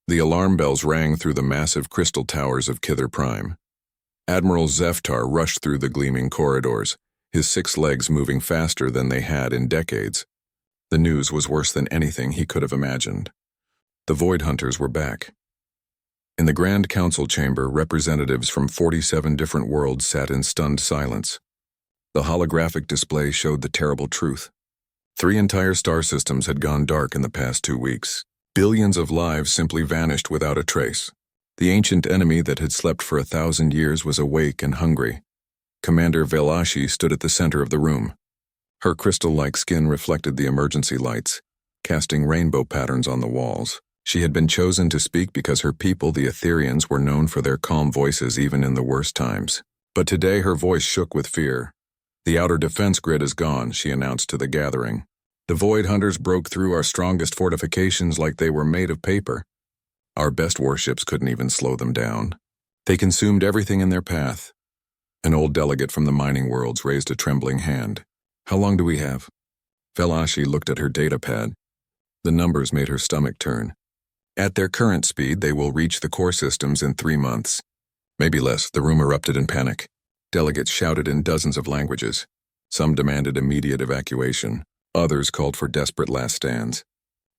The alarm bells rang through the massive crystal towers of Kither Prime. Admiral Zeftar rushed through the gleaming corridors, his 6 legs moving faster than they had in decades. The news was worse than anything he could have imagined. The Void Hunters were back. In the Grand Council chamber, representatives from 47 different worlds sat in stunned silence. The holographic display showed the terrible truth. 3 entire star systems had gone dark in the past 2 weeks. Billions of lives simply vanished without a trace. The ancient enemy that had slept for 1,000 years was awake and hungry. Commander Velashi stood at the center of the room. Her crystal-like skin reflected the emergency lights, casting rainbow patterns on the walls. She had been chosen to speak because her people, the Etherians, were known for their calm voices even in the worst times. But today her voice shook with fear. "The outer defense grid is gone," she announced to the gathering. "The Void Hunters broke through our strongest fortifications like they were made of paper. Our best warships couldn't even slow them down. They consumed everything in their path." An old delegate from the mining worlds raised a trembling hand. "How long do we have?" Velashi looked at her datapad. The numbers made her stomach turn. "At their current speed, they will reach the core systems in 3 months. Maybe less." The room erupted in panic. Delegates shouted in dozens of languages. Some demanded immediate evacuation. Others called for desperate last stands.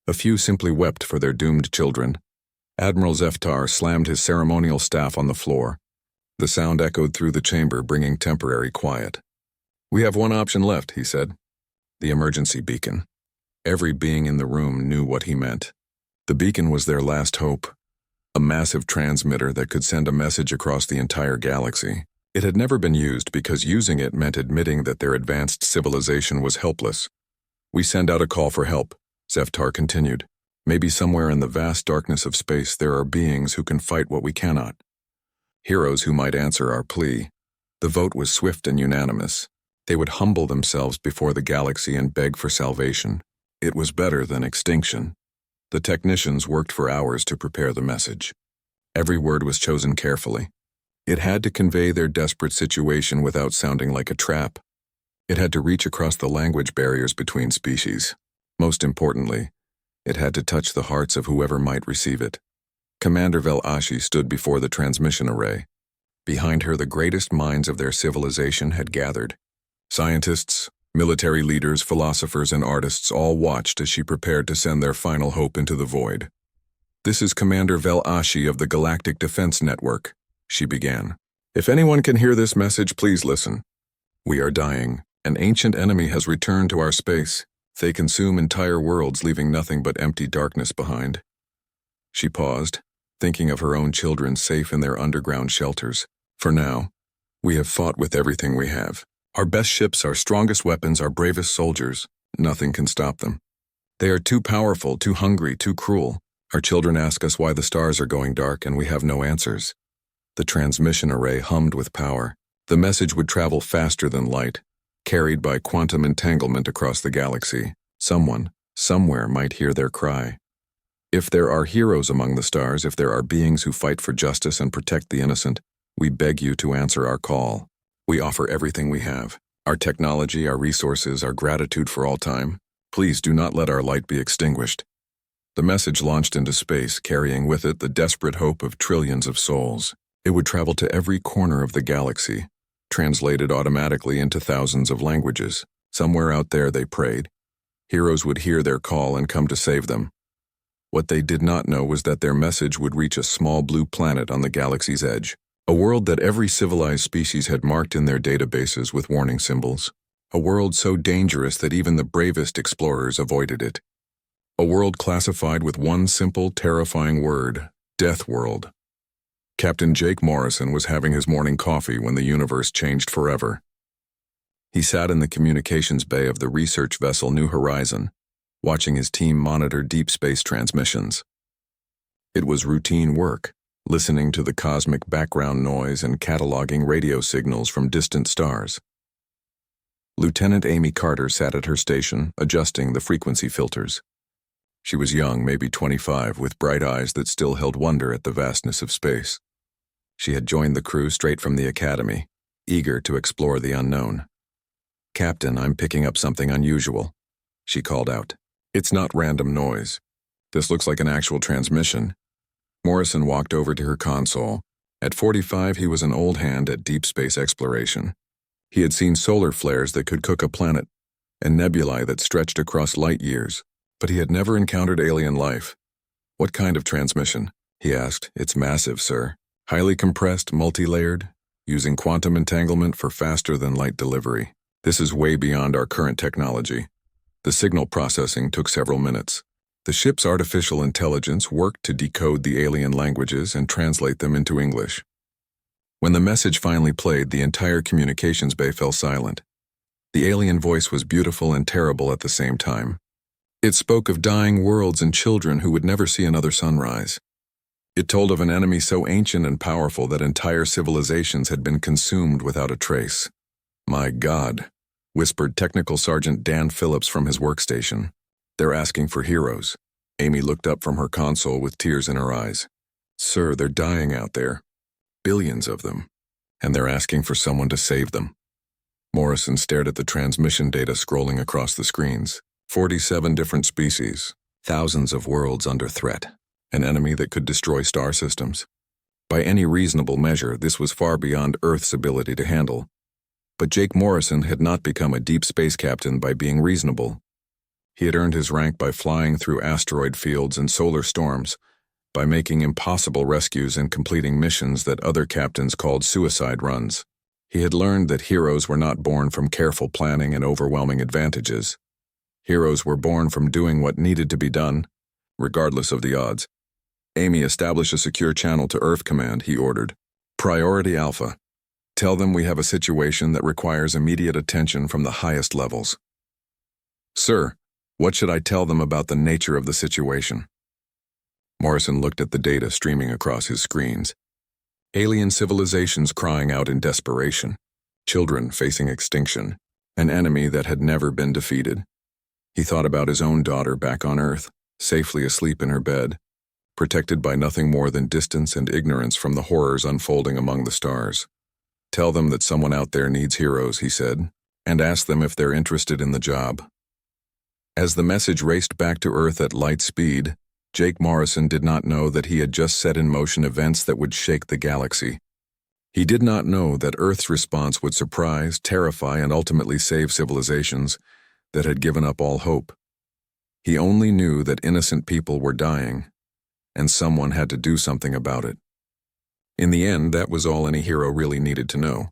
A few simply wept for their doomed children. Admiral Zeftar slammed his ceremonial staff on the floor. The sound echoed through the chamber, bringing temporary quiet. "We have one option left," he said. "The emergency beacon." Every being in the room knew what he meant. The beacon was their last hope. A massive transmitter that could send a message across the entire galaxy. It had never been used because using it meant admitting that their advanced civilization was helpless. "We send out a call for help," Zeftar continued. "Maybe somewhere in the vast darkness of space there are beings who can fight what we cannot. Heroes who might answer our plea." The vote was swift and unanimous. They would humble themselves before the galaxy and beg for salvation. It was better than extinction. The technicians worked for hours to prepare the message. Every word was chosen carefully. It had to convey their desperate situation without sounding like a trap. It had to reach across the language barriers between species. Most importantly, it had to touch the hearts of whoever might receive it. Commander Velashi stood before the transmission array. Behind her, the greatest minds of their civilization had gathered. Scientists, military leaders, philosophers, and artists all watched as she prepared to send their final hope into the void. "This is Commander Velashi of the Galactic Defense Network," she began. "If anyone can hear this message, please listen. We are dying. An ancient enemy has returned to our space. They consume entire worlds, leaving nothing but empty darkness behind." She paused, thinking of her own children safe in their underground shelters. "For now, we have fought with everything we have. Our best ships, our strongest weapons, our bravest soldiers. Nothing can stop them. They are too powerful, too hungry, too cruel. Our children ask us why the stars are going dark, and we have no answers." The transmission array hummed with power. The message would travel faster than light, carried by quantum entanglement across the galaxy. Someone, somewhere might hear their cry. "If there are heroes among the stars, if there are beings who fight for justice and protect the innocent, we beg you to answer our call. We offer everything we have. Our technology, our resources, our gratitude for all time. Please do not let our light be extinguished." The message launched into space, carrying with it the desperate hope of trillions of souls. It would travel to every corner of the galaxy, translated automatically into thousands of languages. Somewhere out there, they prayed, heroes would hear their call and come to save them. What they did not know was that their message would reach a small blue planet on the galaxy's edge, a world that every civilized species had marked in their databases with warning symbols, a world so dangerous that even the bravest explorers avoided it, a world classified with one simple, terrifying word: Deathworld. Captain Jake Morrison was having his morning coffee when the universe changed forever. He sat in the communications bay of the research vessel New Horizon, watching his team monitor deep space transmissions. It was routine work, listening to the cosmic background noise and cataloging radio signals from distant stars. Lieutenant Amy Carter sat at her station, adjusting the frequency filters. She was young, maybe 25, with bright eyes that still held wonder at the vastness of space. She had joined the crew straight from the academy, eager to explore the unknown. "Captain, I'm picking up something unusual," she called out. "It's not random noise. This looks like an actual transmission. Morrison walked over to her console. At 45, he was an old hand at deep space exploration. He had seen solar flares that could cook a planet, and nebulae that stretched across light years, but he had never encountered alien life. "What kind of transmission?" he asked. "It's massive, sir. Highly compressed, multi-layered, using quantum entanglement for faster-than-light delivery. This is way beyond our current technology." The signal processing took several minutes. The ship's artificial intelligence worked to decode the alien languages and translate them into English. When the message finally played, the entire communications bay fell silent. The alien voice was beautiful and terrible at the same time. It spoke of dying worlds and children who would never see another sunrise. It told of an enemy so ancient and powerful that entire civilizations had been consumed without a trace. "My God," whispered Technical Sergeant Dan Phillips from his workstation. "They're asking for heroes." Amy looked up from her console with tears in her eyes. "Sir, they're dying out there. Billions of them. And they're asking for someone to save them." Morrison stared at the transmission data scrolling across the screens. 47 different species, thousands of worlds under threat, an enemy that could destroy star systems. By any reasonable measure, this was far beyond Earth's ability to handle. But Jake Morrison had not become a deep space captain by being reasonable. He had earned his rank by flying through asteroid fields and solar storms, by making impossible rescues and completing missions that other captains called suicide runs. He had learned that heroes were not born from careful planning and overwhelming advantages. Heroes were born from doing what needed to be done, regardless of the odds. "Amy, establish a secure channel to Earth Command," he ordered. "Priority Alpha. Tell them we have a situation that requires immediate attention from the highest levels." "Sir, what should I tell them about the nature of the situation?" Morrison looked at the data streaming across his screens. Alien civilizations crying out in desperation. Children facing extinction. An enemy that had never been defeated. He thought about his own daughter back on Earth, safely asleep in her bed, protected by nothing more than distance and ignorance from the horrors unfolding among the stars. "Tell them that someone out there needs heroes," he said, "and ask them if they're interested in the job." As the message raced back to Earth at light speed, Jake Morrison did not know that he had just set in motion events that would shake the galaxy. He did not know that Earth's response would surprise, terrify, and ultimately save civilizations that had given up all hope. He only knew that innocent people were dying, and someone had to do something about it. In the end, that was all any hero really needed to know.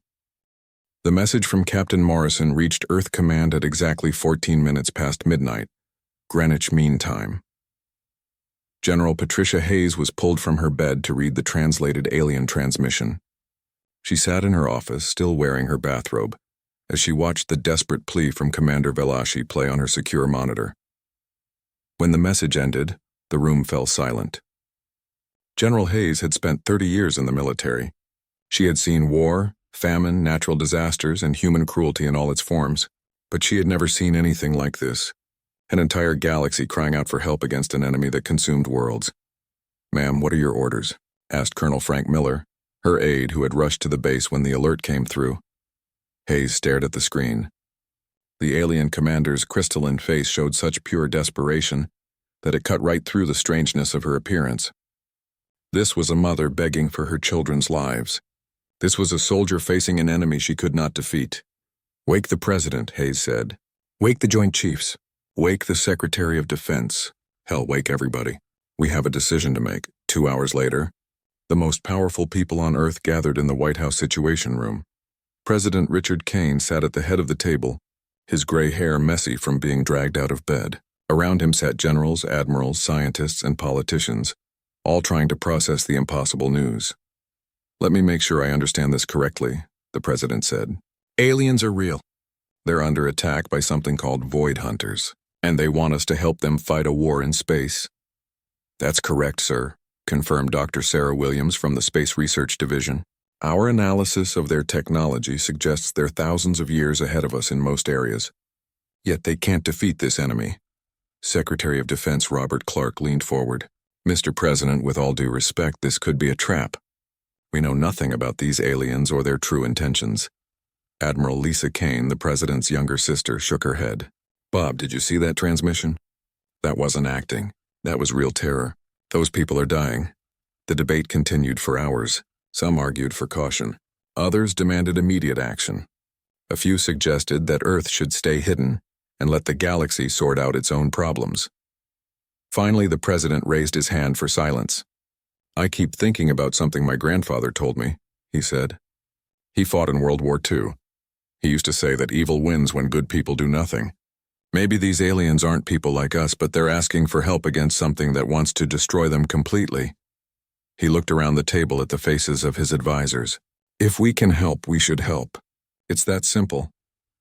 The message from Captain Morrison reached Earth Command at exactly 14 minutes past midnight, Greenwich Mean Time. General Patricia Hayes was pulled from her bed to read the translated alien transmission. She sat in her office, still wearing her bathrobe, as she watched the desperate plea from Commander Velashi play on her secure monitor. When the message ended, the room fell silent. General Hayes had spent 30 years in the military. She had seen war, famine, natural disasters, and human cruelty in all its forms, but she had never seen anything like this. An entire galaxy crying out for help against an enemy that consumed worlds. "Ma'am, what are your orders?" asked Colonel Frank Miller, her aide who had rushed to the base when the alert came through. Hayes stared at the screen. The alien commander's crystalline face showed such pure desperation that it cut right through the strangeness of her appearance. This was a mother begging for her children's lives. This was a soldier facing an enemy she could not defeat. "Wake the President," Hayes said. "Wake the Joint Chiefs. Wake the Secretary of Defense. Hell, wake everybody. We have a decision to make." 2 hours later, the most powerful people on Earth gathered in the White House Situation Room. President Richard Kane sat at the head of the table, his gray hair messy from being dragged out of bed. Around him sat generals, admirals, scientists, and politicians, all trying to process the impossible news. "Let me make sure I understand this correctly," the president said. "Aliens are real. They're under attack by something called void hunters, and they want us to help them fight a war in space." "That's correct, sir," confirmed Dr. Sarah Williams from the Space Research Division. "Our analysis of their technology suggests they're thousands of years ahead of us in most areas. Yet they can't defeat this enemy." Secretary of Defense Robert Clark leaned forward. "Mr. President, with all due respect, this could be a trap. We know nothing about these aliens or their true intentions." Admiral Lisa Kane, the president's younger sister, shook her head. "Bob, did you see that transmission? That wasn't acting. That was real terror. Those people are dying. The debate continued for hours. Some argued for caution. Others demanded immediate action. A few suggested that Earth should stay hidden and let the galaxy sort out its own problems. Finally, the president raised his hand for silence. "I keep thinking about something my grandfather told me," he said. "He fought in World War II. He used to say that evil wins when good people do nothing. Maybe these aliens aren't people like us, but they're asking for help against something that wants to destroy them completely." He looked around the table at the faces of his advisors. "If we can help, we should help. It's that simple."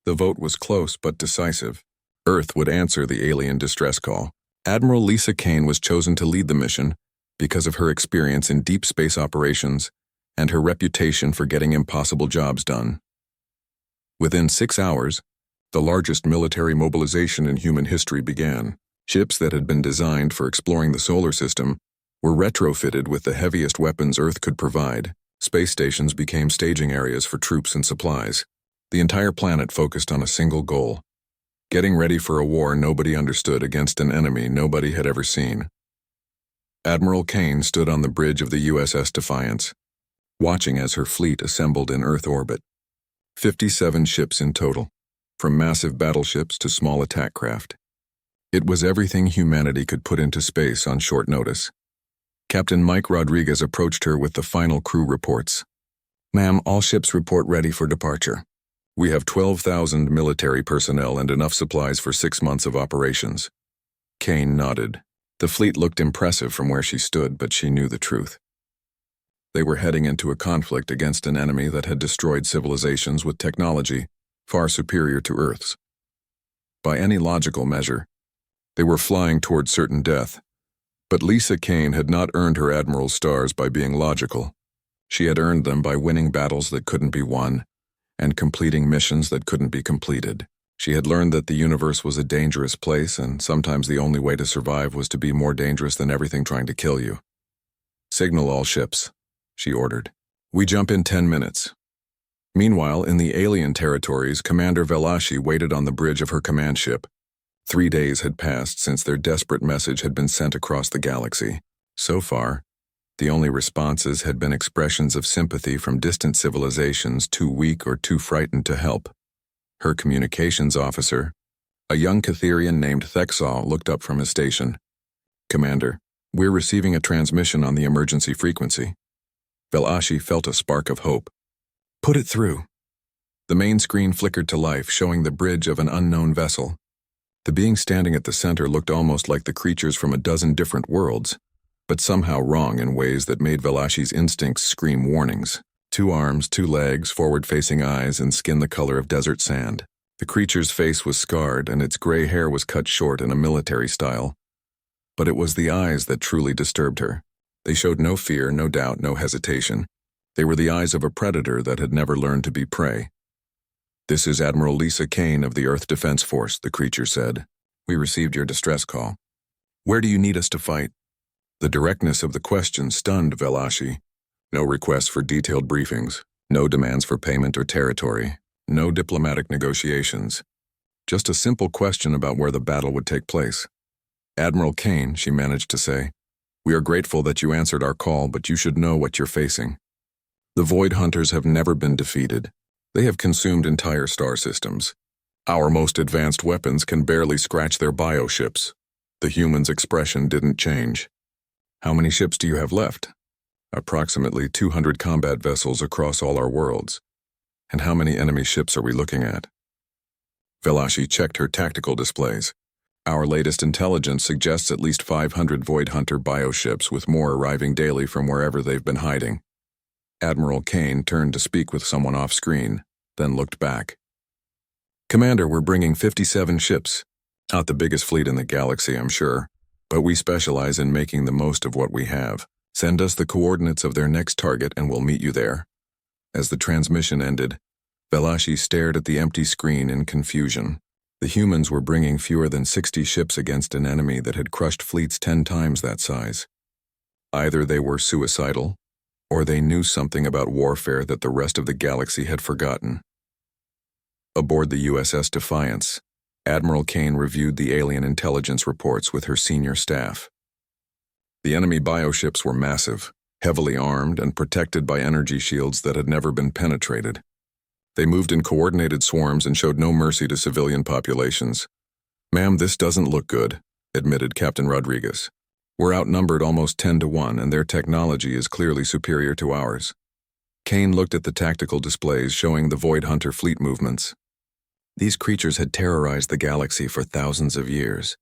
The vote was close but decisive. Earth would answer the alien distress call. Admiral Lisa Kane was chosen to lead the mission because of her experience in deep space operations and her reputation for getting impossible jobs done. Within 6 hours, the largest military mobilization in human history began. Ships that had been designed for exploring the solar system were retrofitted with the heaviest weapons Earth could provide. Space stations became staging areas for troops and supplies. The entire planet focused on a single goal: getting ready for a war nobody understood against an enemy nobody had ever seen. Admiral Kane stood on the bridge of the USS Defiance, watching as her fleet assembled in Earth orbit. 57 ships in total, from massive battleships to small attack craft. It was everything humanity could put into space on short notice. Captain Mike Rodriguez approached her with the final crew reports. "Ma'am, all ships report ready for departure. We have 12,000 military personnel and enough supplies for 6 months of operations." Kane nodded. The fleet looked impressive from where she stood, but she knew the truth. They were heading into a conflict against an enemy that had destroyed civilizations with technology far superior to Earth's. By any logical measure, they were flying toward certain death. But Lisa Kane had not earned her admiral's stars by being logical. She had earned them by winning battles that couldn't be won and completing missions that couldn't be completed. She had learned that the universe was a dangerous place, and sometimes the only way to survive was to be more dangerous than everything trying to kill you. "Signal all ships," she ordered. "We jump in 10 minutes. Meanwhile, in the alien territories, Commander Velashi waited on the bridge of her command ship. 3 days had passed since their desperate message had been sent across the galaxy. So far, the only responses had been expressions of sympathy from distant civilizations too weak or too frightened to help. Her communications officer, a young Catherian named Thexal, looked up from his station. "Commander, we're receiving a transmission on the emergency frequency." Velashi felt a spark of hope. "Put it through." The main screen flickered to life, showing the bridge of an unknown vessel. The being standing at the center looked almost like the creatures from a dozen different worlds, but somehow wrong in ways that made Velashi's instincts scream warnings. 2 arms, 2 legs, forward-facing eyes, and skin the color of desert sand. The creature's face was scarred, and its gray hair was cut short in a military style. But it was the eyes that truly disturbed her. They showed no fear, no doubt, no hesitation. They were the eyes of a predator that had never learned to be prey. "This is Admiral Lisa Kane of the Earth Defense Force," the creature said. "We received your distress call. Where do you need us to fight?" The directness of the question stunned Velashi. No requests for detailed briefings, no demands for payment or territory, no diplomatic negotiations. Just a simple question about where the battle would take place. "Admiral Kane," she managed to say, "we are grateful that you answered our call, but you should know what you're facing. The Void Hunters have never been defeated. They have consumed entire star systems. Our most advanced weapons can barely scratch their bioships." The human's expression didn't change. "How many ships do you have left?" "Approximately 200 combat vessels across all our worlds." "And how many enemy ships are we looking at?" Velashi checked her tactical displays. "Our latest intelligence suggests at least 500 Void Hunter bioships, with more arriving daily from wherever they've been hiding." Admiral Kane turned to speak with someone off-screen, then looked back. "Commander, we're bringing 57 ships. Not the biggest fleet in the galaxy, I'm sure, but we specialize in making the most of what we have. Send us the coordinates of their next target and we'll meet you there." As the transmission ended, Velashi stared at the empty screen in confusion. The humans were bringing fewer than 60 ships against an enemy that had crushed fleets 10 times that size. Either they were suicidal, or they knew something about warfare that the rest of the galaxy had forgotten. Aboard the USS Defiance, Admiral Kane reviewed the alien intelligence reports with her senior staff. The enemy bioships were massive, heavily armed and protected by energy shields that had never been penetrated. They moved in coordinated swarms and showed no mercy to civilian populations. "Ma'am, this doesn't look good," admitted Captain Rodriguez. "We're outnumbered almost 10 to 1, and their technology is clearly superior to ours." Kane looked at the tactical displays showing the Void Hunter fleet movements. These creatures had terrorized the galaxy for thousands of years.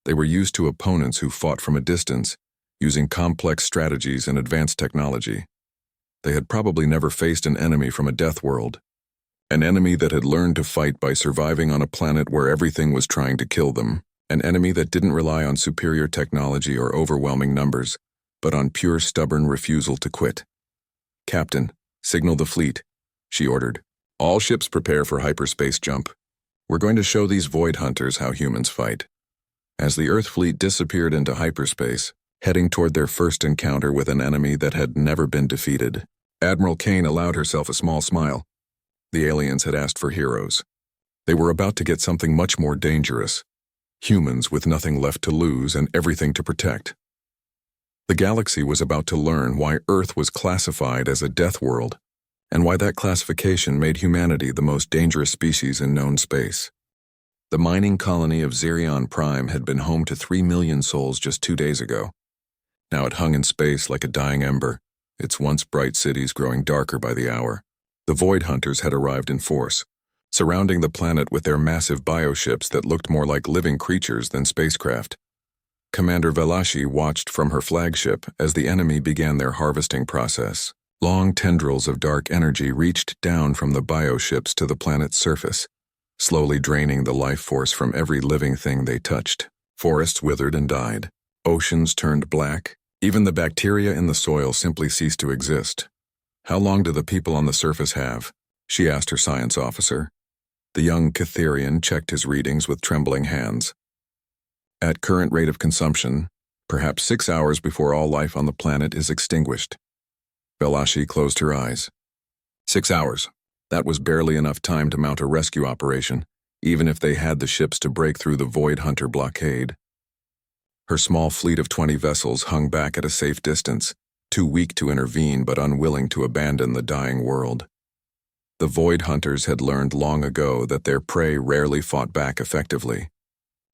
They were used to opponents who fought from a distance, using complex strategies and advanced technology. They had probably never faced an enemy from a death world, an enemy that had learned to fight by surviving on a planet where everything was trying to kill them, an enemy that didn't rely on superior technology or overwhelming numbers, but on pure stubborn refusal to quit. "Captain, signal the fleet," she ordered. "All ships prepare for hyperspace jump. We're going to show these Void Hunters how humans fight." As the Earth fleet disappeared into hyperspace, heading toward their first encounter with an enemy that had never been defeated, Admiral Kane allowed herself a small smile. The aliens had asked for heroes. They were about to get something much more dangerous. Humans with nothing left to lose and everything to protect. The galaxy was about to learn why Earth was classified as a death world, and why that classification made humanity the most dangerous species in known space. The mining colony of Zerion Prime had been home to 3 million souls just 2 days ago. Now it hung in space like a dying ember, its once bright cities growing darker by the hour. The Void Hunters had arrived in force, surrounding the planet with their massive bioships that looked more like living creatures than spacecraft. Commander Velashi watched from her flagship as the enemy began their harvesting process. Long tendrils of dark energy reached down from the bioships to the planet's surface, slowly draining the life force from every living thing they touched. Forests withered and died. Oceans turned black. Even the bacteria in the soil simply ceased to exist. "How long do the people on the surface have?" she asked her science officer. The young Catherian checked his readings with trembling hands. "At current rate of consumption, perhaps 6 hours before all life on the planet is extinguished." Velashi closed her eyes. 6 hours. That was barely enough time to mount a rescue operation, even if they had the ships to break through the Void Hunter blockade. Her small fleet of 20 vessels hung back at a safe distance, too weak to intervene but unwilling to abandon the dying world. The Void Hunters had learned long ago that their prey rarely fought back effectively.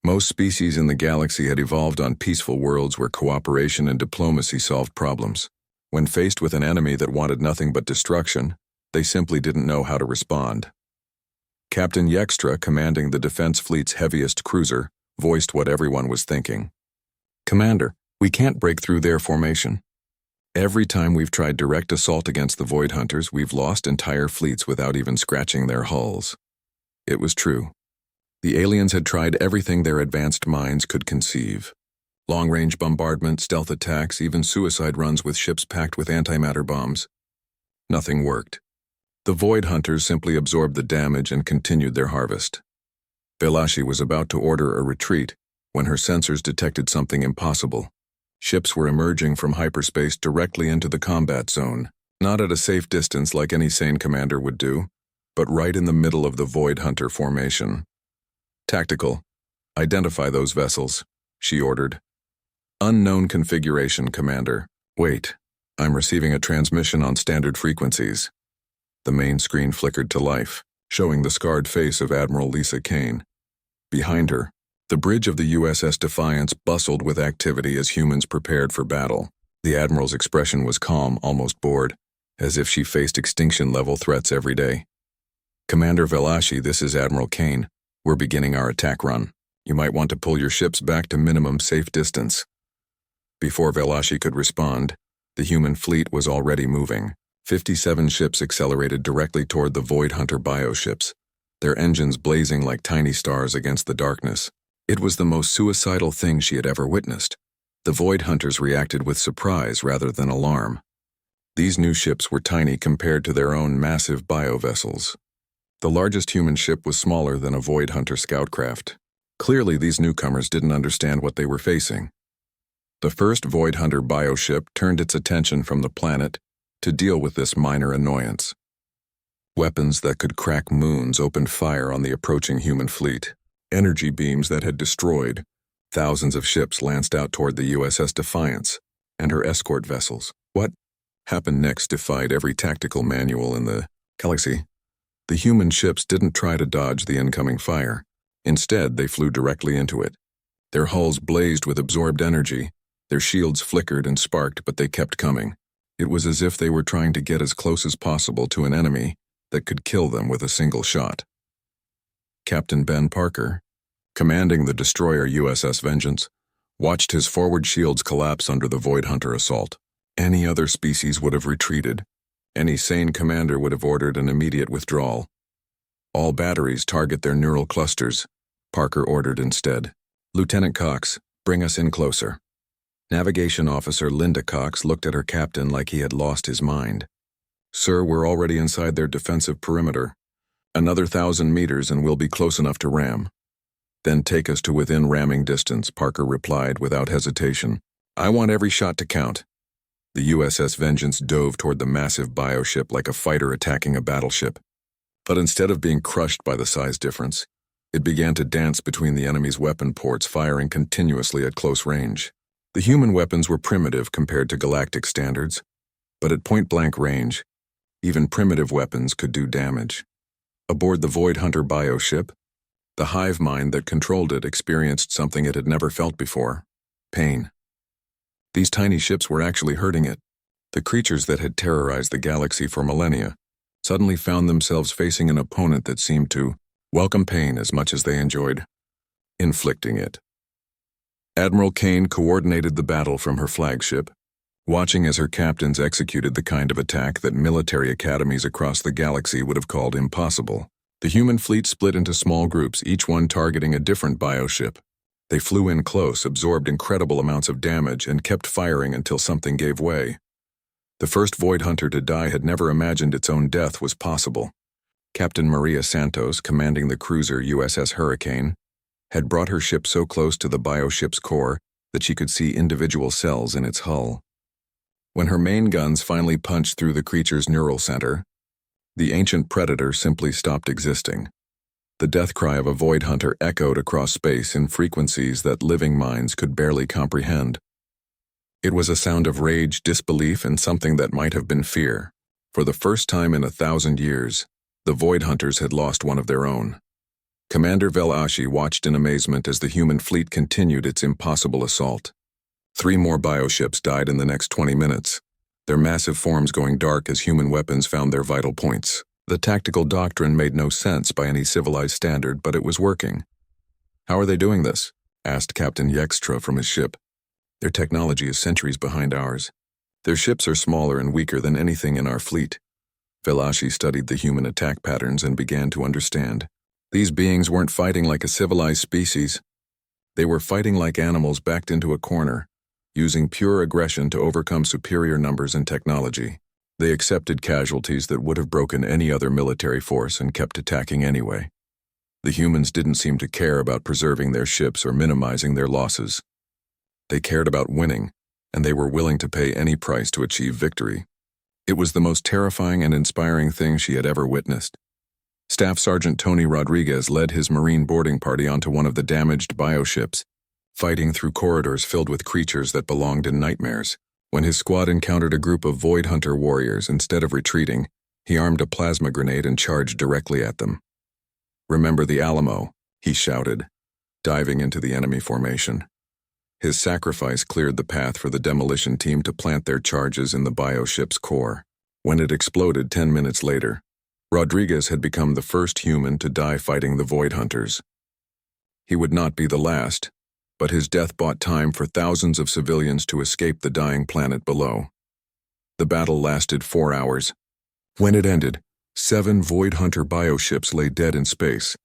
Most species in the galaxy had evolved on peaceful worlds where cooperation and diplomacy solved problems. When faced with an enemy that wanted nothing but destruction, they simply didn't know how to respond. Captain Yextra, commanding the defense fleet's heaviest cruiser, voiced what everyone was thinking. "Commander, we can't break through their formation. Every time we've tried direct assault against the Void Hunters, we've lost entire fleets without even scratching their hulls." It was true. The aliens had tried everything their advanced minds could conceive. Long-range bombardment, stealth attacks, even suicide runs with ships packed with antimatter bombs. Nothing worked. The Void Hunters simply absorbed the damage and continued their harvest. Velashi was about to order a retreat when her sensors detected something impossible. Ships were emerging from hyperspace directly into the combat zone, not at a safe distance like any sane commander would do, but right in the middle of the Void Hunter formation. "Tactical, identify those vessels," she ordered. "Unknown configuration, Commander. Wait, I'm receiving a transmission on standard frequencies." The main screen flickered to life, showing the scarred face of Admiral Lisa Kane. Behind her, the bridge of the USS Defiance bustled with activity as humans prepared for battle. The Admiral's expression was calm, almost bored, as if she faced extinction-level threats every day. "Commander Velashi, this is Admiral Kane. We're beginning our attack run. You might want to pull your ships back to minimum safe distance." Before Velashi could respond, the human fleet was already moving. 57 ships accelerated directly toward the Void Hunter bioships, their engines blazing like tiny stars against the darkness. It was the most suicidal thing she had ever witnessed. The Void Hunters reacted with surprise rather than alarm. These new ships were tiny compared to their own massive biovessels. The largest human ship was smaller than a Void Hunter scout craft. Clearly, these newcomers didn't understand what they were facing. The first Void Hunter bioship turned its attention from the planet to deal with this minor annoyance. Weapons that could crack moons opened fire on the approaching human fleet. Energy beams that had destroyed. Thousands of ships lanced out toward the USS Defiance and her escort vessels. "What?" happened next defied every tactical manual in the galaxy. The human ships didn't try to dodge the incoming fire. Instead, they flew directly into it. Their hulls blazed with absorbed energy. Their shields flickered and sparked, but they kept coming. It was as if they were trying to get as close as possible to an enemy that could kill them with a single shot. Captain Ben Parker, commanding the destroyer USS Vengeance, watched his forward shields collapse under the Void Hunter assault. Any other species would have retreated. Any sane commander would have ordered an immediate withdrawal. All batteries target their neural clusters, Parker ordered instead. Lieutenant Cox, bring us in closer. Navigation Officer Linda Cox looked at her captain like he had lost his mind. Sir, we're already inside their defensive perimeter. Another 1,000 meters and we'll be close enough to ram. Then take us to within ramming distance, Parker replied without hesitation. I want every shot to count. The USS Vengeance dove toward the massive bioship like a fighter attacking a battleship. But instead of being crushed by the size difference, it began to dance between the enemy's weapon ports, firing continuously at close range. The human weapons were primitive compared to galactic standards, but at point-blank range, even primitive weapons could do damage. Aboard the Void Hunter bioship, the hive mind that controlled it experienced something it had never felt before: pain. These tiny ships were actually hurting it. The creatures that had terrorized the galaxy for millennia suddenly found themselves facing an opponent that seemed to welcome pain as much as they enjoyed inflicting it. Admiral Kane coordinated the battle from her flagship, watching as her captains executed the kind of attack that military academies across the galaxy would have called impossible. The human fleet split into small groups, each one targeting a different bioship. They flew in close, absorbed incredible amounts of damage, and kept firing until something gave way. The first Void Hunter to die had never imagined its own death was possible. Captain Maria Santos, commanding the cruiser USS Hurricane, had brought her ship so close to the bioship's core that she could see individual cells in its hull. When her main guns finally punched through the creature's neural center, the ancient predator simply stopped existing. The death cry of a Void Hunter echoed across space in frequencies that living minds could barely comprehend. It was a sound of rage, disbelief, and something that might have been fear. For the first time in 1,000 years, the Void Hunters had lost one of their own. Commander Velashi watched in amazement as the human fleet continued its impossible assault. 3 more bioships died in the next 20 minutes, their massive forms going dark as human weapons found their vital points. The tactical doctrine made no sense by any civilized standard, but it was working. How are they doing this? Asked Captain Yextra from his ship. Their technology is centuries behind ours. Their ships are smaller and weaker than anything in our fleet. Velashi studied the human attack patterns and began to understand. These beings weren't fighting like a civilized species. They were fighting like animals backed into a corner, using pure aggression to overcome superior numbers and technology. They accepted casualties that would have broken any other military force and kept attacking anyway. The humans didn't seem to care about preserving their ships or minimizing their losses. They cared about winning, and they were willing to pay any price to achieve victory. It was the most terrifying and inspiring thing she had ever witnessed. Staff Sergeant Tony Rodriguez led his Marine boarding party onto one of the damaged bioships, fighting through corridors filled with creatures that belonged in nightmares. When his squad encountered a group of Void Hunter warriors, instead of retreating, he armed a plasma grenade and charged directly at them. "Remember the Alamo," he shouted, diving into the enemy formation. His sacrifice cleared the path for the demolition team to plant their charges in the bioship's core. When it exploded 10 minutes later, Rodriguez had become the first human to die fighting the Void Hunters. He would not be the last, but his death bought time for thousands of civilians to escape the dying planet below. The battle lasted 4 hours. When it ended, 7 Void Hunter bioships lay dead in space,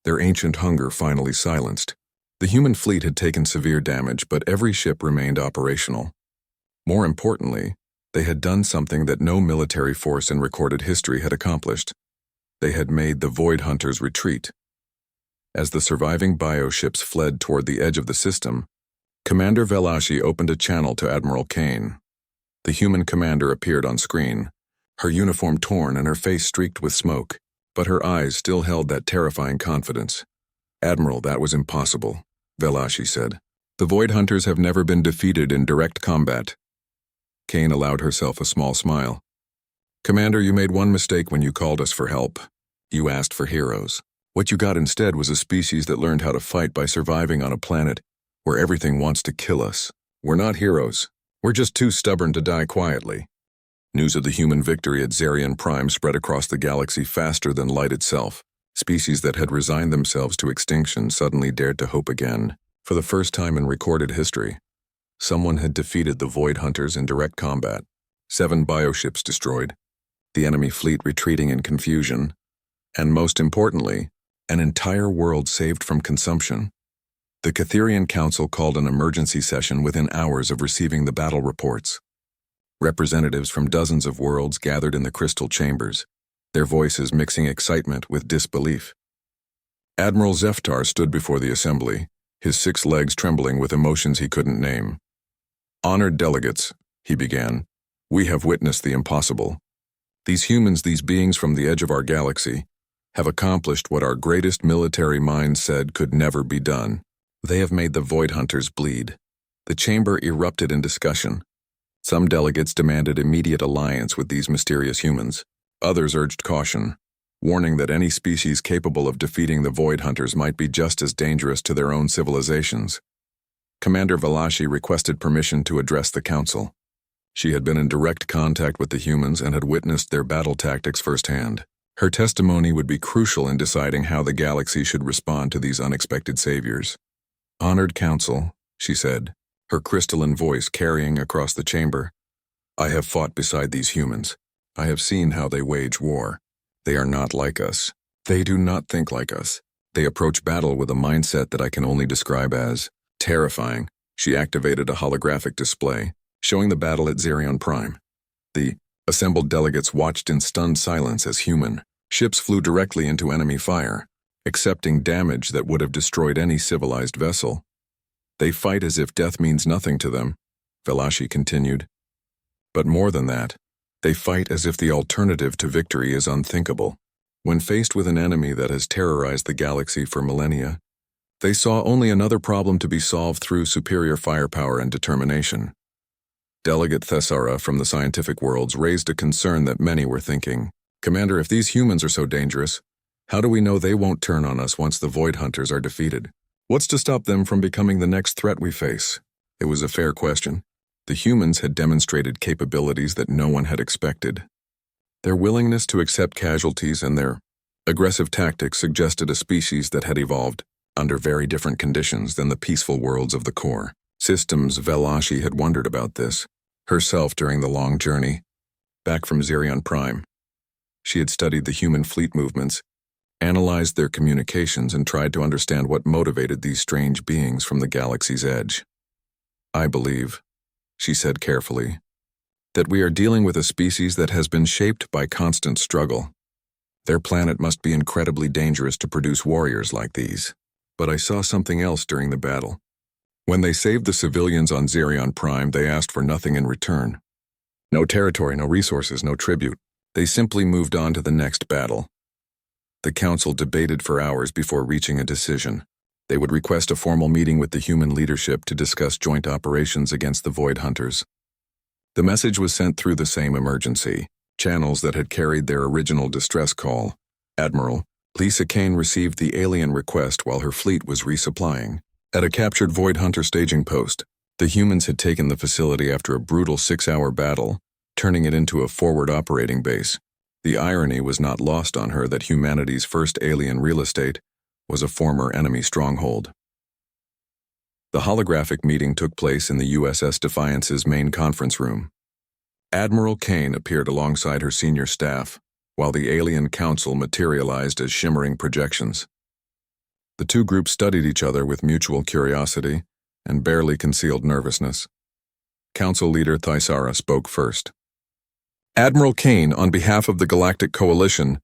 their ancient hunger finally silenced. The human fleet had taken severe damage, but every ship remained operational. More importantly, they had done something that no military force in recorded history had accomplished. They had made the Void Hunters retreat. As the surviving bioships fled toward the edge of the system, Commander Velashi opened a channel to Admiral Kane. The human commander appeared on screen, her uniform torn and her face streaked with smoke, but her eyes still held that terrifying confidence. "Admiral, that was impossible," Velashi said. "The Void Hunters have never been defeated in direct combat. Kane allowed herself a small smile. Commander, you made one mistake when you called us for help. You asked for heroes. What you got instead was a species that learned how to fight by surviving on a planet where everything wants to kill us. We're not heroes. We're just too stubborn to die quietly. News of the human victory at Zerion Prime spread across the galaxy faster than light itself. Species that had resigned themselves to extinction suddenly dared to hope again. For the first time in recorded history, someone had defeated the Void Hunters in direct combat. 7 bioships destroyed, the enemy fleet retreating in confusion, and most importantly, an entire world saved from consumption. The Catherian Council called an emergency session within hours of receiving the battle reports. Representatives from dozens of worlds gathered in the crystal chambers, their voices mixing excitement with disbelief. Admiral Zeftar stood before the assembly, his 6 legs trembling with emotions he couldn't name. Honored delegates, he began, we have witnessed the impossible. These humans, these beings from the edge of our galaxy, have accomplished what our greatest military minds said could never be done. They have made the Void Hunters bleed. The chamber erupted in discussion. Some delegates demanded immediate alliance with these mysterious humans. Others urged caution, warning that any species capable of defeating the Void Hunters might be just as dangerous to their own civilizations. Commander Valashi requested permission to address the council. She had been in direct contact with the humans and had witnessed their battle tactics firsthand. Her testimony would be crucial in deciding how the galaxy should respond to these unexpected saviors. Honored Council, she said, her crystalline voice carrying across the chamber. I have fought beside these humans. I have seen how they wage war. They are not like us. They do not think like us. They approach battle with a mindset that I can only describe as terrifying. She activated a holographic display, showing the battle at Zerion Prime. The assembled delegates watched in stunned silence as human ships flew directly into enemy fire, accepting damage that would have destroyed any civilized vessel. They fight as if death means nothing to them, Valashi continued. But more than that, they fight as if the alternative to victory is unthinkable. When faced with an enemy that has terrorized the galaxy for millennia, they saw only another problem to be solved through superior firepower and determination. Delegate Thessara from the scientific worlds raised a concern that many were thinking. Commander, if these humans are so dangerous, how do we know they won't turn on us once the Void Hunters are defeated? What's to stop them from becoming the next threat we face? It was a fair question. The humans had demonstrated capabilities that no one had expected. Their willingness to accept casualties and their aggressive tactics suggested a species that had evolved under very different conditions than the peaceful worlds of the core. Systems Valashi had wondered about this, herself during the long journey, back from Zerion Prime. She had studied the human fleet movements, analyzed their communications, and tried to understand what motivated these strange beings from the galaxy's edge. I believe, she said carefully, that we are dealing with a species that has been shaped by constant struggle. Their planet must be incredibly dangerous to produce warriors like these. But I saw something else during the battle. When they saved the civilians on Zerion Prime, they asked for nothing in return. No territory, no resources, no tribute. They simply moved on to the next battle. The council debated for hours before reaching a decision. They would request a formal meeting with the human leadership to discuss joint operations against the Void Hunters. The message was sent through the same emergency channels that had carried their original distress call. Admiral Lisa Kane received the alien request while her fleet was resupplying. At a captured Void Hunter staging post, the humans had taken the facility after a brutal 6-hour battle, turning it into a forward operating base. The irony was not lost on her that humanity's first alien real estate was a former enemy stronghold. The holographic meeting took place in the USS Defiance's main conference room. Admiral Kane appeared alongside her senior staff, while the alien council materialized as shimmering projections. The two groups studied each other with mutual curiosity and barely concealed nervousness. Council leader Thessara spoke first. Admiral Kane, on behalf of the Galactic Coalition,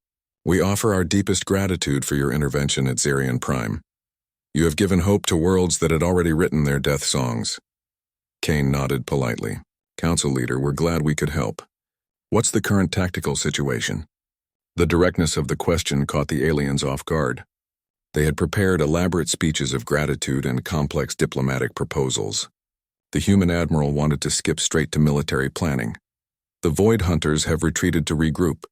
we offer our deepest gratitude for your intervention at Zerion Prime. You have given hope to worlds that had already written their death songs. Kane nodded politely. Council leader, we're glad we could help. What's the current tactical situation? The directness of the question caught the aliens off guard. They had prepared elaborate speeches of gratitude and complex diplomatic proposals. The human admiral wanted to skip straight to military planning. "The Void Hunters have retreated to regroup,"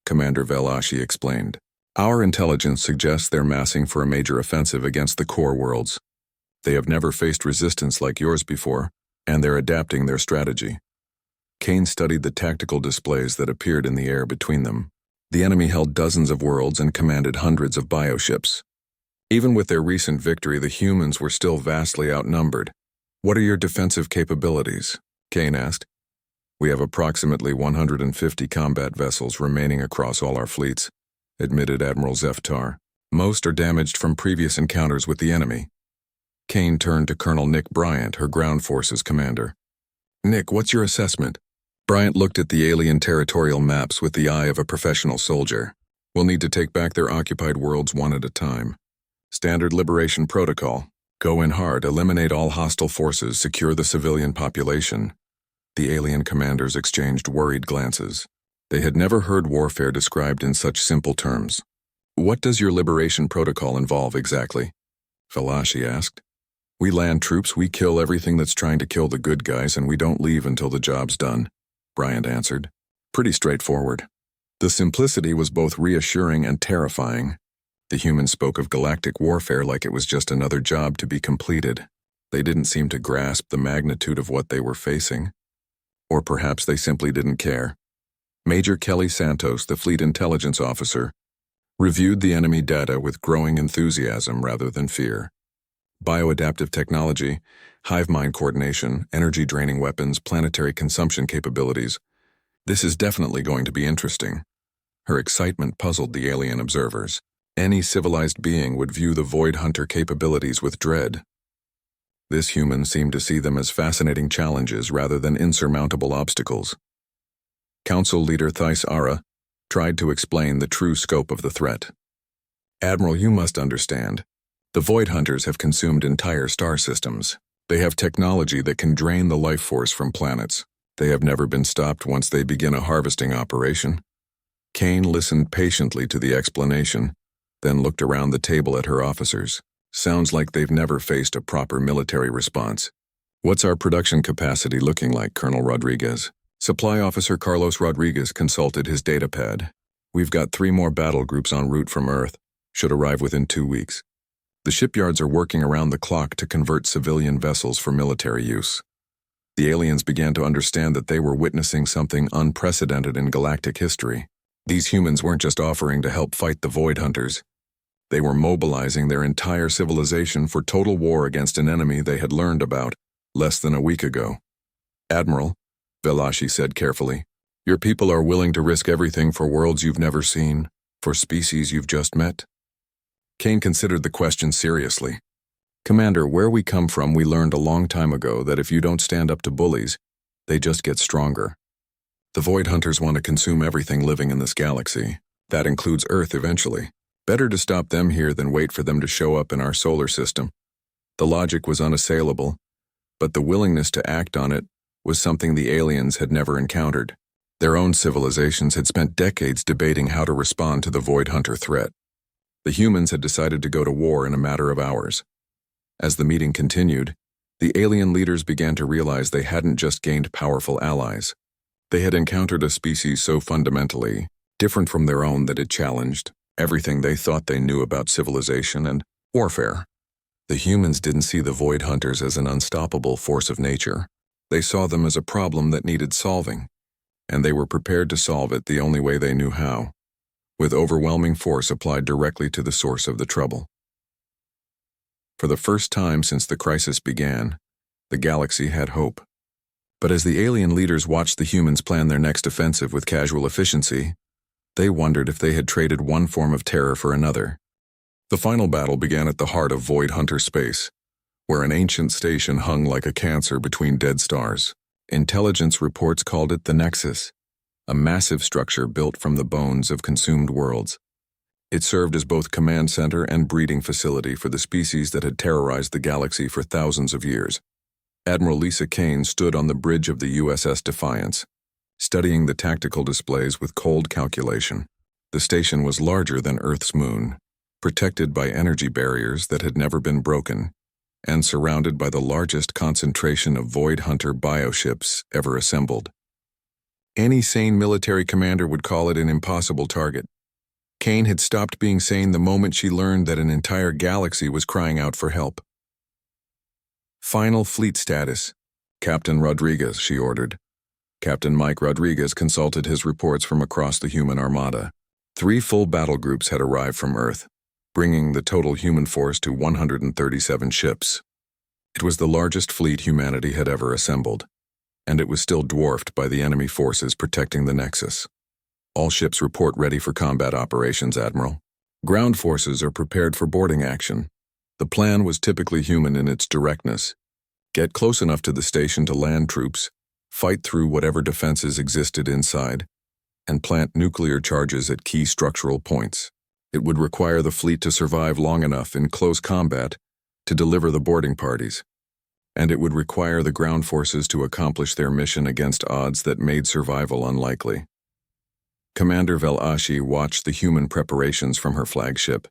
Commander Velashi explained. "Our intelligence suggests they're massing for a major offensive against the core worlds. They have never faced resistance like yours before, and they're adapting their strategy." Kane studied the tactical displays that appeared in the air between them. The enemy held dozens of worlds and commanded hundreds of bioships. Even with their recent victory, the humans were still vastly outnumbered. "What are your defensive capabilities?" Kane asked. "We have approximately 150 combat vessels remaining across all our fleets," admitted Admiral Zeftar. "Most are damaged from previous encounters with the enemy." Kane turned to Colonel Nick Bryant, her ground forces commander. "Nick, what's your assessment?" Bryant looked at the alien territorial maps with the eye of a professional soldier. "We'll need to take back their occupied worlds one at a time. Standard liberation protocol. Go in hard, eliminate all hostile forces, secure the civilian population." The alien commanders exchanged worried glances. They had never heard warfare described in such simple terms. "What does your liberation protocol involve exactly?" Velashi asked. "We land troops, we kill everything that's trying to kill the good guys, and we don't leave until the job's done," Bryant answered. "Pretty straightforward." The simplicity was both reassuring and terrifying. The humans spoke of galactic warfare like it was just another job to be completed. They didn't seem to grasp the magnitude of what they were facing. Or perhaps they simply didn't care. Major Kelly Santos, the fleet intelligence officer, reviewed the enemy data with growing enthusiasm rather than fear. Bioadaptive technology, hive mind coordination, energy-draining weapons, planetary consumption capabilities. This is definitely going to be interesting. Her excitement puzzled the alien observers. Any civilized being would view the Void Hunter capabilities with dread. This human seemed to see them as fascinating challenges rather than insurmountable obstacles. Council leader Thais Ara tried to explain the true scope of the threat. "Admiral, you must understand. The Void Hunters have consumed entire star systems. They have technology that can drain the life force from planets. They have never been stopped once they begin a harvesting operation." Kane listened patiently to the explanation, then looked around the table at her officers. "Sounds like they've never faced a proper military response. What's our production capacity looking like, Colonel Rodriguez?" Supply Officer Carlos Rodriguez consulted his datapad. "We've got 3 more battle groups en route from Earth. Should arrive within 2 weeks. The shipyards are working around the clock to convert civilian vessels for military use." The aliens began to understand that they were witnessing something unprecedented in galactic history. These humans weren't just offering to help fight the Void Hunters. They were mobilizing their entire civilization for total war against an enemy they had learned about less than a week ago. "Admiral," Velashi said carefully, "your people are willing to risk everything for worlds you've never seen, for species you've just met?" Kane considered the question seriously. "Commander, where we come from, we learned a long time ago that if you don't stand up to bullies, they just get stronger. The Void Hunters want to consume everything living in this galaxy. That includes Earth eventually. Better to stop them here than wait for them to show up in our solar system." The logic was unassailable, but the willingness to act on it was something the aliens had never encountered. Their own civilizations had spent decades debating how to respond to the Void Hunter threat. The humans had decided to go to war in a matter of hours. As the meeting continued, the alien leaders began to realize they hadn't just gained powerful allies. They had encountered a species so fundamentally different from their own that it challenged everything they thought they knew about civilization and warfare. The humans didn't see the Void Hunters as an unstoppable force of nature. They saw them as a problem that needed solving, and they were prepared to solve it the only way they knew how, with overwhelming force applied directly to the source of the trouble. For the first time since the crisis began, the galaxy had hope. But as the alien leaders watched the humans plan their next offensive with casual efficiency, they wondered if they had traded one form of terror for another. The final battle began at the heart of Void Hunter space, where an ancient station hung like a cancer between dead stars. Intelligence reports called it the Nexus, a massive structure built from the bones of consumed worlds. It served as both command center and breeding facility for the species that had terrorized the galaxy for thousands of years. Admiral Lisa Kane stood on the bridge of the USS Defiance, studying the tactical displays with cold calculation. The station was larger than Earth's moon, protected by energy barriers that had never been broken, and surrounded by the largest concentration of Void Hunter bioships ever assembled. Any sane military commander would call it an impossible target. Kane had stopped being sane the moment she learned that an entire galaxy was crying out for help. Final fleet status. Captain Rodriguez, she ordered. Captain Mike Rodriguez consulted his reports from across the human armada. 3 full battle groups had arrived from Earth, bringing the total human force to 137 ships. It was the largest fleet humanity had ever assembled, and it was still dwarfed by the enemy forces protecting the Nexus. All ships report ready for combat operations, Admiral. Ground forces are prepared for boarding action. The plan was typically human in its directness. Get close enough to the station to land troops, fight through whatever defenses existed inside, and plant nuclear charges at key structural points. It would require the fleet to survive long enough in close combat to deliver the boarding parties, and it would require the ground forces to accomplish their mission against odds that made survival unlikely. Commander Velashi watched the human preparations from her flagship,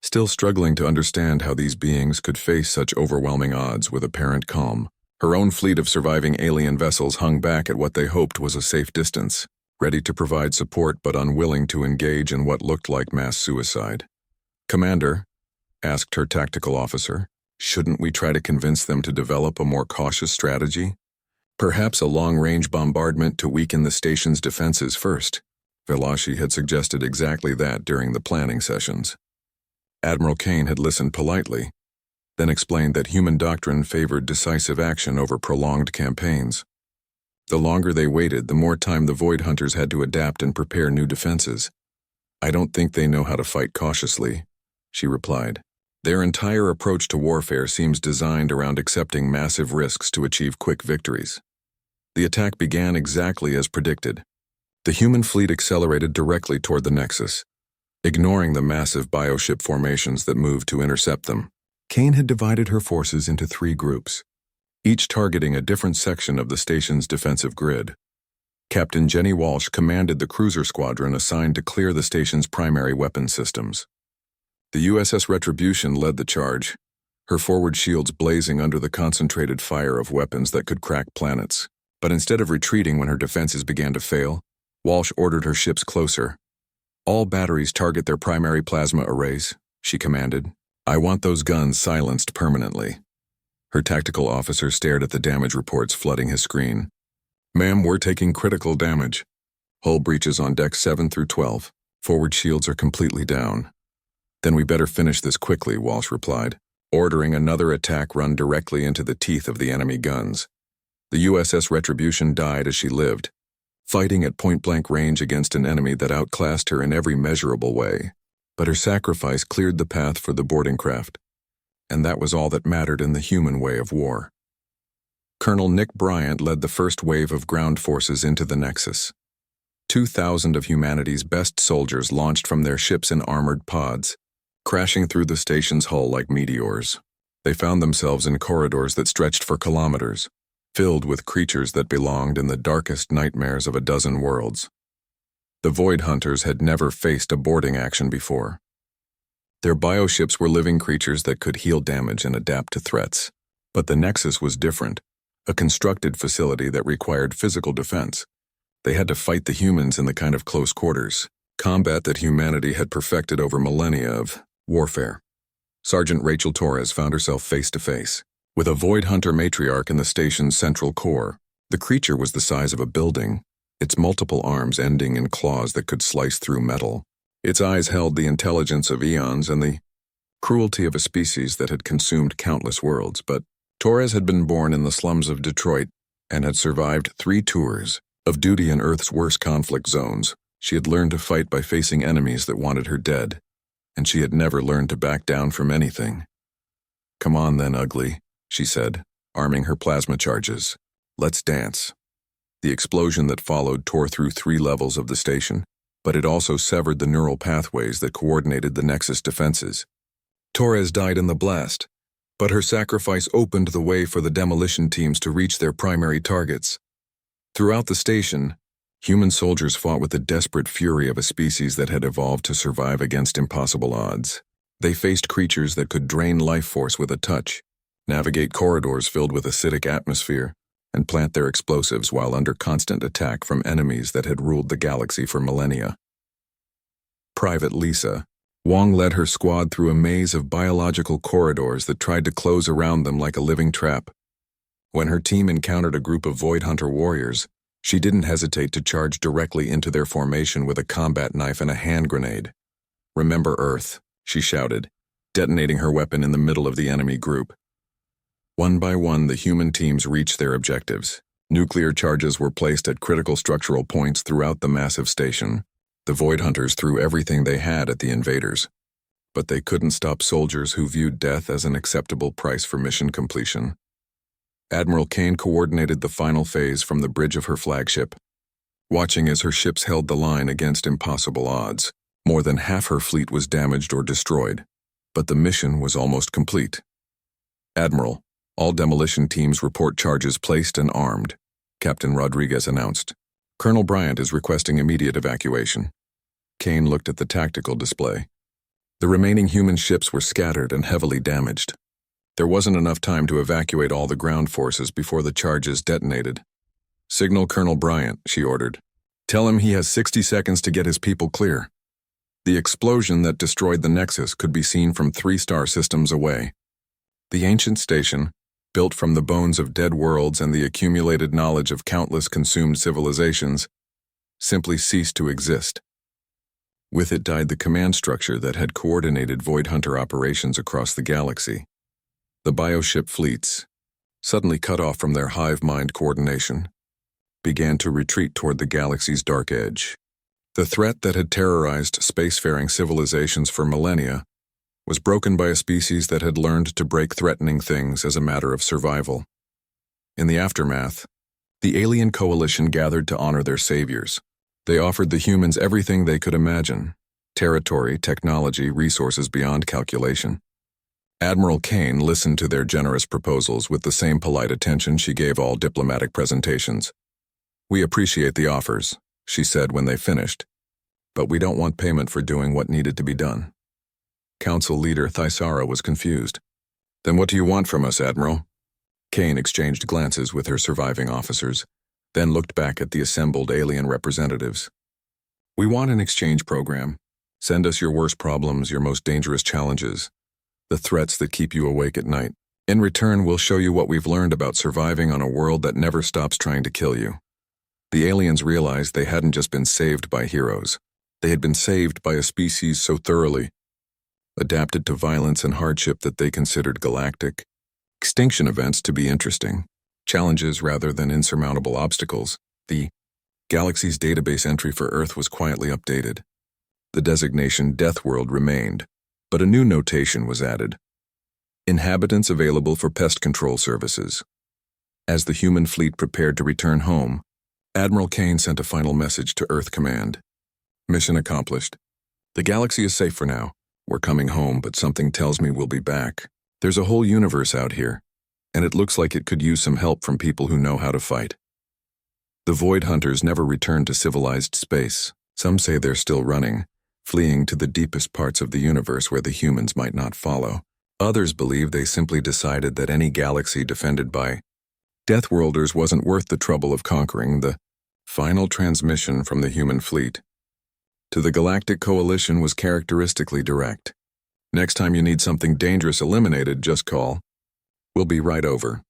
still struggling to understand how these beings could face such overwhelming odds with apparent calm. Her own fleet of surviving alien vessels hung back at what they hoped was a safe distance, ready to provide support but unwilling to engage in what looked like mass suicide. "Commander," asked her tactical officer, "shouldn't we try to convince them to develop a more cautious strategy? Perhaps a long-range bombardment to weaken the station's defenses first." Velashi had suggested exactly that during the planning sessions. Admiral Kane had listened politely, then explained that human doctrine favored decisive action over prolonged campaigns. The longer they waited, the more time the Void Hunters had to adapt and prepare new defenses. "I don't think they know how to fight cautiously," she replied. "Their entire approach to warfare seems designed around accepting massive risks to achieve quick victories." The attack began exactly as predicted. The human fleet accelerated directly toward the Nexus, ignoring the massive bioship formations that moved to intercept them. Kane had divided her forces into 3 groups, each targeting a different section of the station's defensive grid. Captain Jenny Walsh commanded the cruiser squadron assigned to clear the station's primary weapon systems. The USS Retribution led the charge, her forward shields blazing under the concentrated fire of weapons that could crack planets. But instead of retreating when her defenses began to fail, Walsh ordered her ships closer. "All batteries target their primary plasma arrays," she commanded. "I want those guns silenced permanently." Her tactical officer stared at the damage reports flooding his screen. "Ma'am, we're taking critical damage. Hull breaches on decks 7 through 12. Forward shields are completely down." "Then we better finish this quickly," Walsh replied, ordering another attack run directly into the teeth of the enemy guns. The USS Retribution died as she lived, fighting at point-blank range against an enemy that outclassed her in every measurable way. But her sacrifice cleared the path for the boarding craft, and that was all that mattered in the human way of war. Colonel Nick Bryant led the first wave of ground forces into the Nexus. 2,000 of humanity's best soldiers launched from their ships in armored pods, crashing through the station's hull like meteors. They found themselves in corridors that stretched for kilometers, filled with creatures that belonged in the darkest nightmares of a dozen worlds. The Void Hunters had never faced a boarding action before. Their bioships were living creatures that could heal damage and adapt to threats. But the Nexus was different, a constructed facility that required physical defense. They had to fight the humans in the kind of close quarters combat that humanity had perfected over millennia of warfare. Sergeant Rachel Torres found herself face to face with a Void Hunter matriarch in the station's central core. The creature was the size of a building, its multiple arms ending in claws that could slice through metal. Its eyes held the intelligence of eons and the cruelty of a species that had consumed countless worlds. But Torres had been born in the slums of Detroit and had survived 3 tours of duty in Earth's worst conflict zones. She had learned to fight by facing enemies that wanted her dead, and she had never learned to back down from anything. "Come on then, ugly," she said, arming her plasma charges. "Let's dance." The explosion that followed tore through 3 levels of the station, but it also severed the neural pathways that coordinated the Nexus defenses. Torres died in the blast, but her sacrifice opened the way for the demolition teams to reach their primary targets. Throughout the station, human soldiers fought with the desperate fury of a species that had evolved to survive against impossible odds. They faced creatures that could drain life force with a touch, navigate corridors filled with acidic atmosphere, and plant their explosives while under constant attack from enemies that had ruled the galaxy for millennia. Private Lisa, Wong led her squad through a maze of biological corridors that tried to close around them like a living trap. When her team encountered a group of Void Hunter warriors, she didn't hesitate to charge directly into their formation with a combat knife and a hand grenade. "Remember Earth," she shouted, detonating her weapon in the middle of the enemy group. One by one, the human teams reached their objectives. Nuclear charges were placed at critical structural points throughout the massive station. The Void Hunters threw everything they had at the invaders. But they couldn't stop soldiers who viewed death as an acceptable price for mission completion. Admiral Kane coordinated the final phase from the bridge of her flagship, watching as her ships held the line against impossible odds. More than half her fleet was damaged or destroyed, but the mission was almost complete. "Admiral, all demolition teams report charges placed and armed," Captain Rodriguez announced. "Colonel Bryant is requesting immediate evacuation." Kane looked at the tactical display. The remaining human ships were scattered and heavily damaged. There wasn't enough time to evacuate all the ground forces before the charges detonated. "Signal Colonel Bryant," she ordered. "Tell him he has 60 seconds to get his people clear." The explosion that destroyed the Nexus could be seen from 3 star systems away. The ancient station, built from the bones of dead worlds and the accumulated knowledge of countless consumed civilizations, simply ceased to exist. With it died the command structure that had coordinated Void Hunter operations across the galaxy. The bioship fleets, suddenly cut off from their hive mind coordination, began to retreat toward the galaxy's dark edge. The threat that had terrorized spacefaring civilizations for millennia was broken by a species that had learned to break threatening things as a matter of survival. In the aftermath, the alien coalition gathered to honor their saviors. They offered the humans everything they could imagine: territory, technology, resources beyond calculation. Admiral Kane listened to their generous proposals with the same polite attention she gave all diplomatic presentations. "We appreciate the offers," she said when they finished, "but we don't want payment for doing what needed to be done." Council leader Thisara was confused. "Then what do you want from us, Admiral?" Kane exchanged glances with her surviving officers, then looked back at the assembled alien representatives. "We want an exchange program. Send us your worst problems, your most dangerous challenges, the threats that keep you awake at night. In return, we'll show you what we've learned about surviving on a world that never stops trying to kill you." The aliens realized they hadn't just been saved by heroes. They had been saved by a species so thoroughly adapted to violence and hardship that they considered galactic extinction events to be interesting, challenges rather than insurmountable obstacles. The galaxy's database entry for Earth was quietly updated. The designation Deathworld remained, but a new notation was added: "Inhabitants available for pest control services." As the human fleet prepared to return home, Admiral Kane sent a final message to Earth Command. "Mission accomplished. The galaxy is safe for now. We're coming home, but something tells me we'll be back. There's a whole universe out here, and it looks like it could use some help from people who know how to fight." The Void Hunters never returned to civilized space. Some say they're still running, fleeing to the deepest parts of the universe where the humans might not follow. Others believe they simply decided that any galaxy defended by Deathworlders wasn't worth the trouble of conquering. The final transmission from the human fleet to the Galactic Coalition was characteristically direct. "Next time you need something dangerous eliminated, just call. We'll be right over."